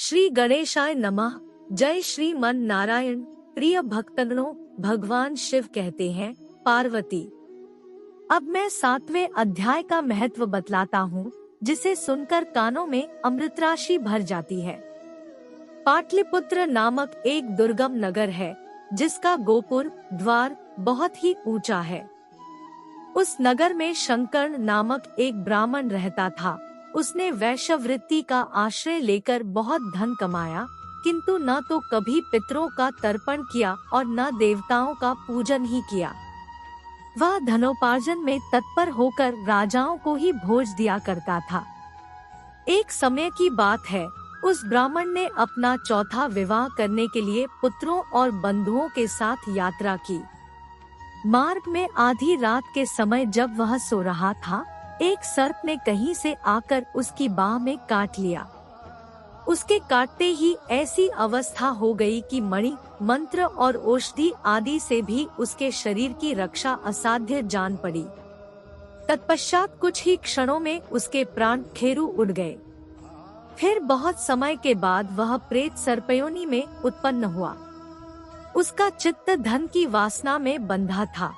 श्री गणेशाय नमः। जय श्रीमन नारायण। प्रिय भक्तगणों, भगवान शिव कहते हैं, पार्वती। अब मैं 7वें अध्याय का महत्व बतलाता हूँ, जिसे सुनकर कानों में अमृत राशि भर जाती है। पाटलिपुत्र नामक एक दुर्गम नगर है, जिसका गोपुर द्वार बहुत ही ऊंचा है। उस नगर में शंकर नामक एक ब्राह्मण रहता था। उसने वैश्यवृत्ति का आश्रय लेकर बहुत धन कमाया, किंतु न तो कभी पितरों का तर्पण किया और न देवताओं का पूजन ही किया। वह धनोपार्जन में तत्पर होकर राजाओं को ही भोज दिया करता था। एक समय की बात है, उस ब्राह्मण ने अपना चौथा विवाह करने के लिए पुत्रों और बंधुओं के साथ यात्रा की। मार्ग में आधी रात के समय जब वह सो रहा था, एक सर्प ने कहीं से आकर उसकी बाह में काट लिया। उसके काटते ही ऐसी अवस्था हो गई कि मणि, मंत्र और औषधि आदि से भी उसके शरीर की रक्षा असाध्य जान पड़ी। तत्पश्चात कुछ ही क्षणों में उसके प्राण खेरु उड़ गए। फिर बहुत समय के बाद वह प्रेत सर्पयोनि में उत्पन्न हुआ। उसका चित्त धन की वासना में बंधा था।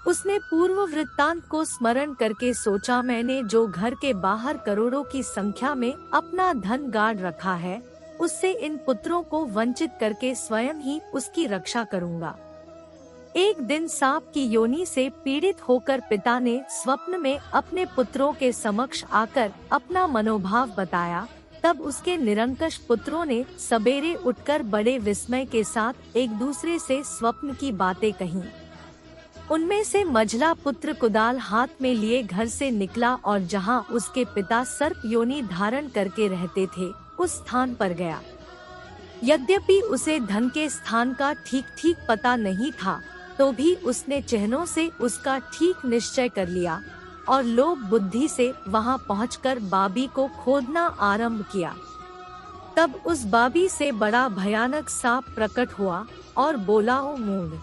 उसने पूर्व वृत्तांत को स्मरण करके सोचा, मैंने जो घर के बाहर करोड़ों की संख्या में अपना धन गाड़ रखा है, उससे इन पुत्रों को वंचित करके स्वयं ही उसकी रक्षा करूंगा। एक दिन सांप की योनि से पीड़ित होकर पिता ने स्वप्न में अपने पुत्रों के समक्ष आकर अपना मनोभाव बताया। तब उसके निरंकुश पुत्रों ने सबेरे उठकर बड़े विस्मय के साथ एक दूसरे से स्वप्न की बातें कहीं। उनमें से मझला पुत्र कुदाल हाथ में लिए घर से निकला और जहां उसके पिता सर्प योनि धारण करके रहते थे, उस स्थान पर गया। यद्यपि उसे धन के स्थान का ठीक पता नहीं था, तो भी उसने चिन्हों से उसका ठीक निश्चय कर लिया और लोभ बुद्धि से वहां पहुंचकर बाबी को खोदना आरंभ किया। तब उस बाबी से बड़ा भयानक सांप प्रकट हुआ और बोला, ओ मूढ़,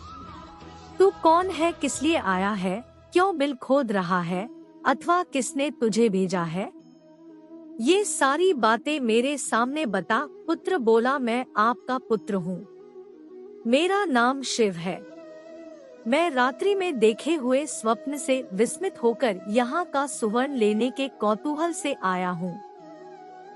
तू कौन है, किस लिए आया है, क्यों बिल खोद रहा है, अथवा किसने तुझे भेजा है? ये सारी बातें मेरे सामने बता। पुत्र बोला, मैं आपका पुत्र हूँ। मेरा नाम शिव है। मैं रात्रि में देखे हुए स्वप्न से विस्मित होकर यहाँ का सुवर्ण लेने के कौतूहल से आया हूँ।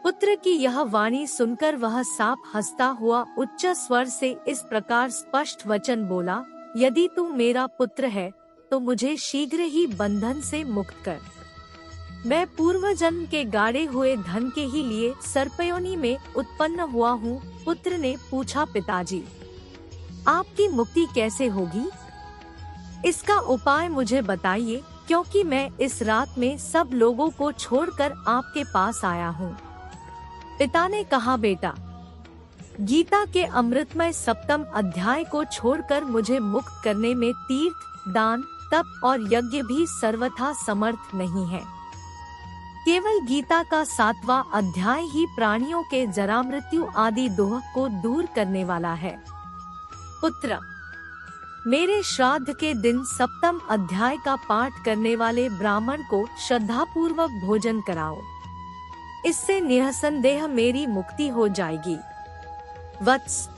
पुत्र की यह वाणी सुनकर वह सांप हंसता हुआ उच्च स्वर से इस प्रकार स्पष्ट वचन बोला, यदि तू मेरा पुत्र है तो मुझे शीघ्र ही बंधन से मुक्त कर। मैं पूर्व जन्म के गाड़े हुए धन के ही लिए सर्पयोनि में उत्पन्न हुआ हूँ। पुत्र ने पूछा, पिताजी, आपकी मुक्ति कैसे होगी? इसका उपाय मुझे बताइए, क्योंकि मैं इस रात में सब लोगों को छोड़कर आपके पास आया हूँ। पिता ने कहा, बेटा, गीता के अमृतमय 7वें अध्याय को छोड़कर मुझे मुक्त करने में तीर्थ, दान, तप और यज्ञ भी सर्वथा समर्थ नहीं है। केवल गीता का 7वां अध्याय ही प्राणियों के जरा मृत्यु आदि दोह को दूर करने वाला है। पुत्र, मेरे श्राद्ध के दिन 7वें अध्याय का पाठ करने वाले ब्राह्मण को श्रद्धापूर्वक भोजन कराओ। इससे निःसंदेह मेरी मुक्ति हो जाएगी। वत्स,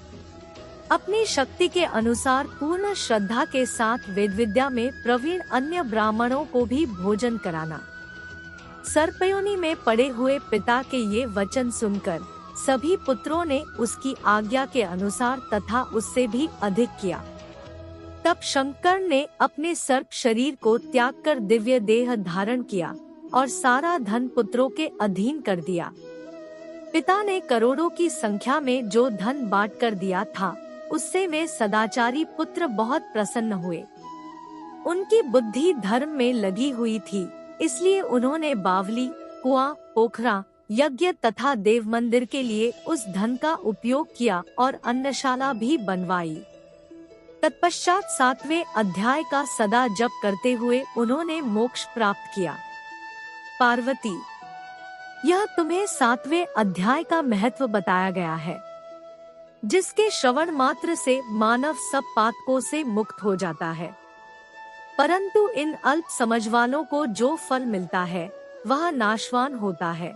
अपनी शक्ति के अनुसार पूर्ण श्रद्धा के साथ वेद विद्या में प्रवीण अन्य ब्राह्मणों को भी भोजन कराना। सर्पयोनि में पड़े हुए पिता के ये वचन सुनकर सभी पुत्रों ने उसकी आज्ञा के अनुसार तथा उससे भी अधिक किया। तब शंकर ने अपने सर्प शरीर को त्याग कर दिव्य देह धारण किया और सारा धन पुत्रों के अधीन कर दिया। पिता ने करोड़ों की संख्या में जो धन बांट कर दिया था, उससे वे सदाचारी पुत्र बहुत प्रसन्न हुए। उनकी बुद्धि धर्म में लगी हुई थी, इसलिए उन्होंने बावली, कुआं, पोखरा, यज्ञ तथा देव मंदिर के लिए उस धन का उपयोग किया और अन्नशाला भी बनवाई। तत्पश्चात 7वें अध्याय का सदा जप करते हुए उन्होंने मोक्ष प्राप्त किया। पार्वती, यह तुम्हें 7वें अध्याय का महत्व बताया गया है, जिसके श्रवण मात्र से मानव सब पातकों से मुक्त हो जाता है। परंतु इन अल्प समझ वालों को जो फल मिलता है, वह नाशवान होता है।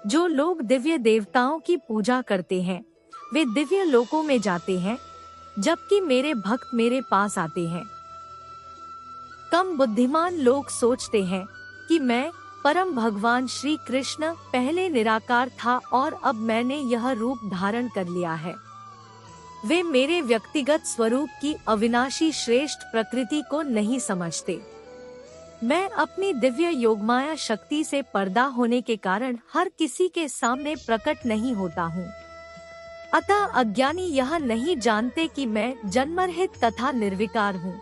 जो लोग दिव्य देवताओं की पूजा करते हैं वे दिव्य लोकों में जाते हैं, जबकि मेरे भक्त मेरे पास आते हैं। कम बुद्धिमान लोग सोचते हैं कि मैं परम भगवान श्री कृष्ण पहले निराकार था और अब मैंने यह रूप धारण कर लिया है। वे मेरे व्यक्तिगत स्वरूप की अविनाशी श्रेष्ठ प्रकृति को नहीं समझते। मैं अपनी दिव्य योगमाया शक्ति से पर्दा होने के कारण हर किसी के सामने प्रकट नहीं होता हूँ। अतः अज्ञानी यह नहीं जानते कि मैं जन्मरहित तथा निर्विकार हूँ।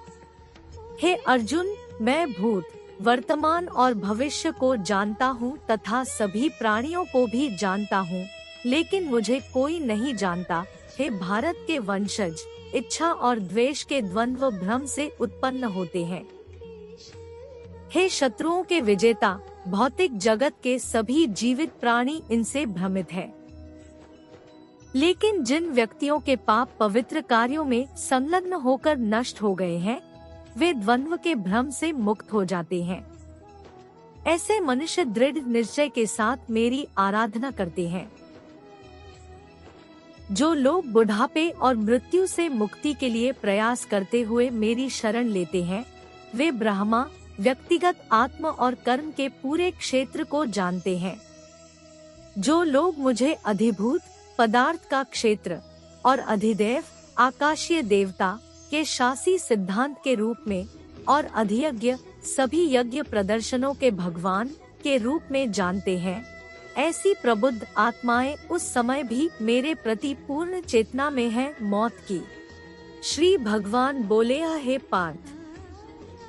हे अर्जुन, मैं भूत, वर्तमान और भविष्य को जानता हूँ तथा सभी प्राणियों को भी जानता हूँ, लेकिन मुझे कोई नहीं जानता। हे भारत के वंशज, इच्छा और द्वेष के द्वंद्व भ्रम से उत्पन्न होते हैं। हे शत्रुओं के विजेता, भौतिक जगत के सभी जीवित प्राणी इनसे भ्रमित है। लेकिन जिन व्यक्तियों के पाप पवित्र कार्यों में संलग्न होकर नष्ट हो गए हैं, वे द्वंद्व के भ्रम से मुक्त हो जाते हैं। ऐसे मनुष्य दृढ़ निश्चय के साथ मेरी आराधना करते हैं। जो लोग बुढ़ापे और मृत्यु से मुक्ति के लिए प्रयास करते हुए मेरी शरण लेते हैं, वे ब्रह्मा, व्यक्तिगत आत्म और कर्म के पूरे क्षेत्र को जानते हैं। जो लोग मुझे अधिभूत, पदार्थ का क्षेत्र और अधिदेव, आकाशीय देवता के शासी सिद्धांत के रूप में और अधियज्ञ, सभी यज्ञ प्रदर्शनों के भगवान के रूप में जानते हैं, ऐसी प्रबुद्ध आत्माएं उस समय भी मेरे प्रति पूर्ण चेतना में हैं मौत की। श्री भगवान बोले, हे पार्थ,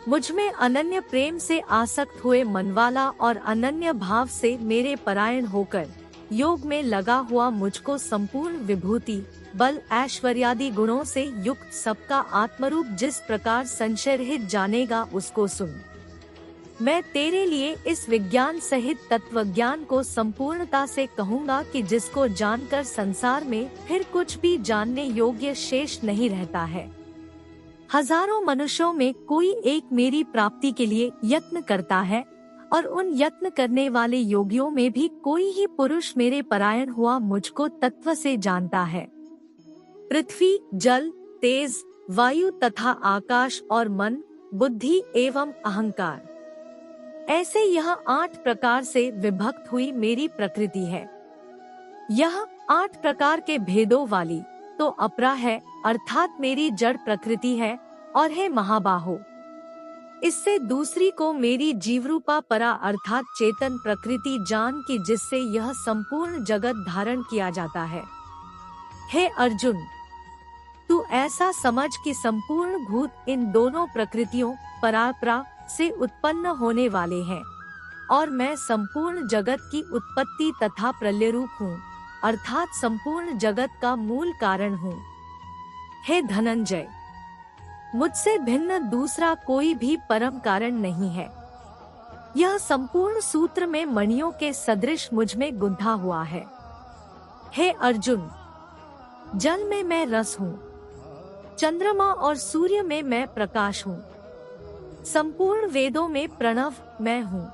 मुझ में अनन्य प्रेम से आसक्त हुए मनवाला और अनन्य भाव से मेरे परायण होकर योग में लगा हुआ मुझको संपूर्ण विभूति, बल, ऐश्वर्यादि गुणों से युक्त सबका आत्मरूप जिस प्रकार संशय रहित जानेगा उसको सुन। मैं तेरे लिए इस विज्ञान सहित तत्वज्ञान को संपूर्णता से कहूँगा कि जिसको जानकर संसार में फिर कुछ भी जानने योग्य शेष नहीं रहता है। हजारों मनुष्यों में कोई एक मेरी प्राप्ति के लिए यत्न करता है और उन यत्न करने वाले योगियों में भी कोई ही पुरुष मेरे परायण हुआ मुझको तत्व से जानता है। पृथ्वी, जल, तेज, वायु तथा आकाश और मन, बुद्धि एवं अहंकार, ऐसे यह 8 प्रकार से विभक्त हुई मेरी प्रकृति है। यह 8 प्रकार के भेदों वाली तो अपरा है, अर्थात मेरी जड़ प्रकृति है, और है महाबाहो, इससे दूसरी को मेरी जीवरूपा परा अर्थात चेतन प्रकृति जान की, जिससे यह संपूर्ण जगत धारण किया जाता है। हे अर्जुन, तू ऐसा समझ कि संपूर्ण भूत इन दोनों प्रकृतियों परापरा से उत्पन्न होने वाले हैं, और मैं संपूर्ण जगत की उत्पत्ति तथा प्रलय रूप हूँ, अर्थात संपूर्ण जगत का मूल कारण हूँ। हे धनंजय, मुझसे भिन्न दूसरा कोई भी परम कारण नहीं है। यह संपूर्ण सूत्र में मणियों के सदृश मुझ में गुंथा हुआ है। हे अर्जुन, जल में मैं रस हूँ, चंद्रमा और सूर्य में मैं प्रकाश हूँ, संपूर्ण वेदों में प्रणव मैं हूँ,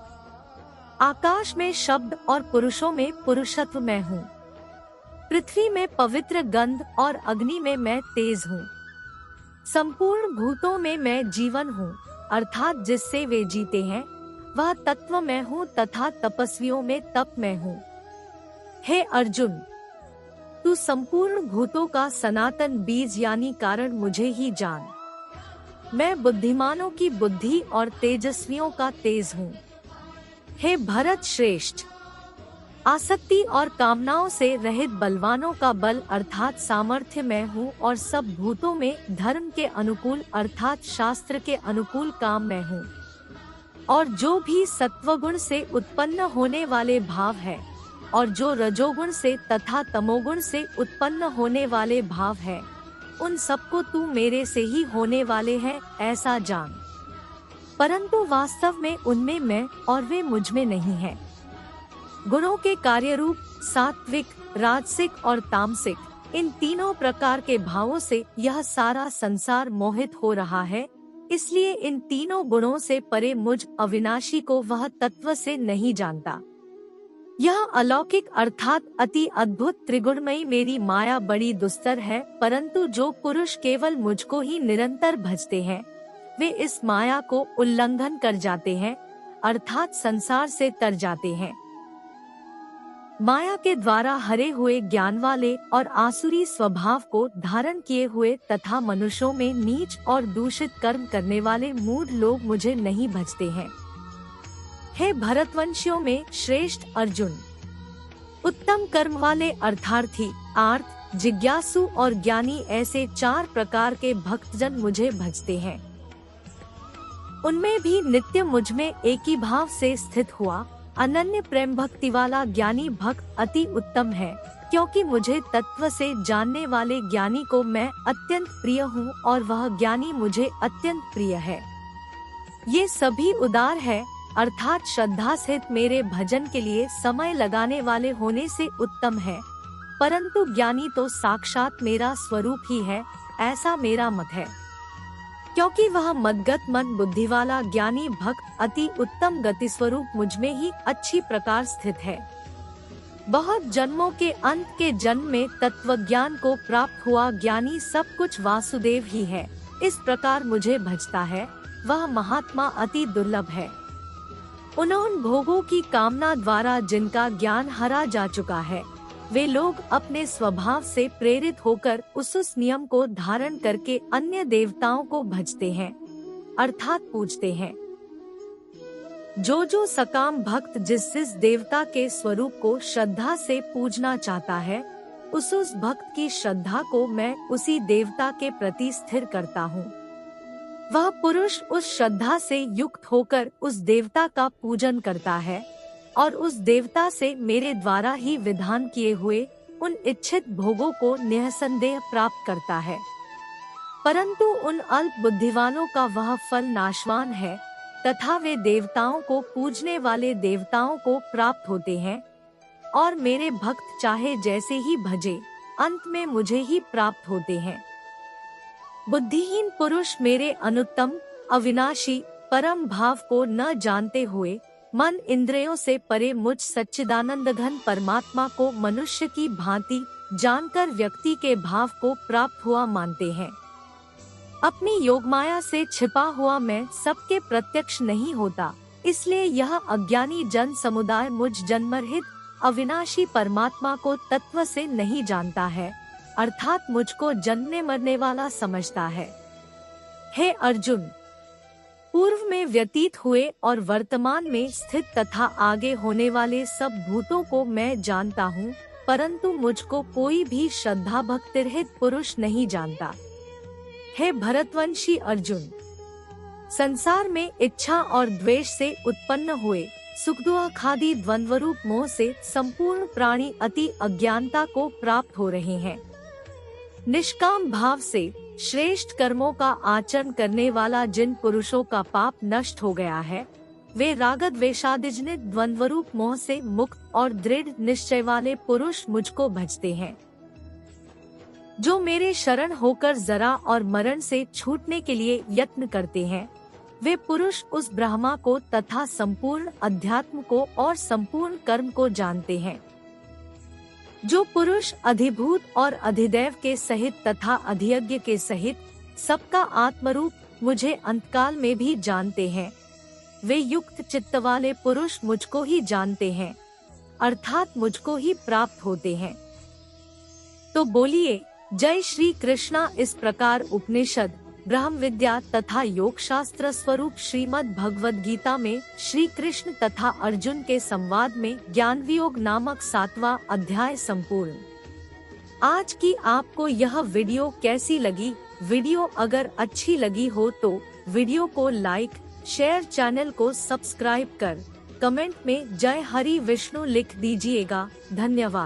आकाश में शब्द और पुरुषों में पुरुषत्व मैं हूँ, पृथ्वी में पवित्र गंध और अग्नि में मैं तेज हूँ, संपूर्ण भूतों में मैं जीवन हूँ, अर्थात जिससे वे जीते हैं वह तत्व मैं हूँ, तथा तपस्वियों में तप मैं हूँ। हे अर्जुन, तू संपूर्ण भूतों का सनातन बीज यानी कारण मुझे ही जान। मैं बुद्धिमानों की बुद्धि और तेजस्वियों का तेज हूँ। हे भरत श्रेष्ठ, आसक्ति और कामनाओं से रहित बलवानों का बल अर्थात सामर्थ्य मैं हूँ, और सब भूतों में धर्म के अनुकूल अर्थात शास्त्र के अनुकूल काम मैं हूँ। और जो भी सत्वगुण से उत्पन्न होने वाले भाव है और जो रजोगुण से तथा तमोगुण से उत्पन्न होने वाले भाव है, उन सबको तू मेरे से ही होने वाले हैं ऐसा जान। परंतु वास्तव में उनमें मैं और वे मुझ में नहीं है। गुणों के कार्य रूप सात्विक, राजसिक और तामसिक, इन तीनों प्रकार के भावों से यह सारा संसार मोहित हो रहा है। इसलिए इन तीनों गुणों से परे मुझ अविनाशी को वह तत्व से नहीं जानता। यह अलौकिक अर्थात अति अद्भुत त्रिगुणमयी मेरी माया बड़ी दुस्तर है, परंतु जो पुरुष केवल मुझको ही निरंतर भजते हैं वे इस माया को उल्लंघन कर जाते हैं, अर्थात संसार से तर जाते हैं। माया के द्वारा हरे हुए ज्ञान वाले और आसुरी स्वभाव को धारण किए हुए तथा मनुष्यों में नीच और दूषित कर्म करने वाले मूढ़ लोग मुझे नहीं भजते हैं। हे भरतवंशियों में श्रेष्ठ अर्जुन, उत्तम कर्म वाले अर्थार्थी, आर्त, जिज्ञासु और ज्ञानी ऐसे 4 प्रकार के भक्तजन मुझे भजते हैं। उनमें भी नित्य मुझ में एक ही भाव से स्थित हुआ अनन्य प्रेम भक्ति वाला ज्ञानी भक्त अति उत्तम है, क्योंकि मुझे तत्व से जानने वाले ज्ञानी को मैं अत्यंत प्रिय हूँ और वह ज्ञानी मुझे अत्यंत प्रिय है। ये सभी उदार है, अर्थात श्रद्धा सहित मेरे भजन के लिए समय लगाने वाले होने से उत्तम है, परंतु ज्ञानी तो साक्षात मेरा स्वरूप ही है, ऐसा मेरा मत है। क्योंकि वह मदगत मन बुद्धि वाला ज्ञानी भक्त अति उत्तम गति स्वरूप मुझ में ही अच्छी प्रकार स्थित है। बहुत जन्मों के अंत के जन्म में तत्व ज्ञान को प्राप्त हुआ ज्ञानी सब कुछ वासुदेव ही है, इस प्रकार मुझे भजता है, वह महात्मा अति दुर्लभ है। उन भोगों की कामना द्वारा जिनका ज्ञान हरा जा चुका है, वे लोग अपने स्वभाव से प्रेरित होकर उस नियम को धारण करके अन्य देवताओं को भजते हैं, अर्थात पूजते हैं। जो सकाम भक्त जिस देवता के स्वरूप को श्रद्धा से पूजना चाहता है, उस भक्त की श्रद्धा को मैं उसी देवता के प्रति स्थिर करता हूँ। वह पुरुष उस श्रद्धा से युक्त होकर उस देवता का पूजन करता है और उस देवता से मेरे द्वारा ही विधान किए हुए उन इच्छित भोगों को निःसंदेह प्राप्त करता है। परंतु उन अल्प बुद्धिवानों का वह फल नाशवान है तथा वे देवताओं को पूजने वाले देवताओं को प्राप्त होते हैं और मेरे भक्त चाहे जैसे ही भजे अंत में मुझे ही प्राप्त होते हैं। बुद्धिहीन पुरुष मेरे अनुत्तम अविनाशी परम भाव को न जानते हुए मन इंद्रियों से परे मुझ सच्चिदानंद घन परमात्मा को मनुष्य की भांति जानकर व्यक्ति के भाव को प्राप्त हुआ मानते हैं। अपनी योगमाया से छिपा हुआ मैं सबके प्रत्यक्ष नहीं होता, इसलिए यह अज्ञानी जन समुदाय मुझ जन्मरहित अविनाशी परमात्मा को तत्व से नहीं जानता है, अर्थात मुझको जन्मने मरने वाला समझता है। हे अर्जुन, पूर्व में व्यतीत हुए और वर्तमान में स्थित तथा आगे होने वाले सब भूतों को मैं जानता हूँ, परंतु मुझको कोई भी श्रद्धा भक्ति रहित पुरुष नहीं जानता। हे भरतवंशी अर्जुन, संसार में इच्छा और द्वेष से उत्पन्न हुए सुख दुख आदि द्वंद्व रूप मोह से संपूर्ण प्राणी अति अज्ञानता को प्राप्त हो रहे हैं। निष्काम भाव से श्रेष्ठ कर्मों का आचरण करने वाला जिन पुरुषों का पाप नष्ट हो गया है, वे रागद वेशादिजनित द्वंद्व रूप मोह से मुक्त और दृढ़ निश्चय वाले पुरुष मुझको भजते हैं। जो मेरे शरण होकर जरा और मरण से छूटने के लिए यत्न करते हैं, वे पुरुष उस ब्रह्मा को तथा संपूर्ण अध्यात्म को और संपूर्ण कर्म को जानते हैं। जो पुरुष अधिभूत और अधिदैव के सहित तथा अधियज्ञ के सहित सबका आत्मरूप मुझे अंतकाल में भी जानते हैं, वे युक्त चित्त वाले पुरुष मुझको ही जानते हैं, अर्थात मुझको ही प्राप्त होते हैं। तो बोलिए जय श्री कृष्णा। इस प्रकार उपनिषद, ब्रह्म विद्या तथा योग शास्त्र स्वरूप श्रीमद् भगवद गीता में श्री कृष्ण तथा अर्जुन के संवाद में ज्ञान वियोग नामक 7वां अध्याय संपूर्ण। आज की आपको यह वीडियो कैसी लगी? वीडियो अगर अच्छी लगी हो तो वीडियो को लाइक, शेयर, चैनल को सब्सक्राइब कर कमेंट में जय हरि विष्णु लिख दीजिएगा। धन्यवाद।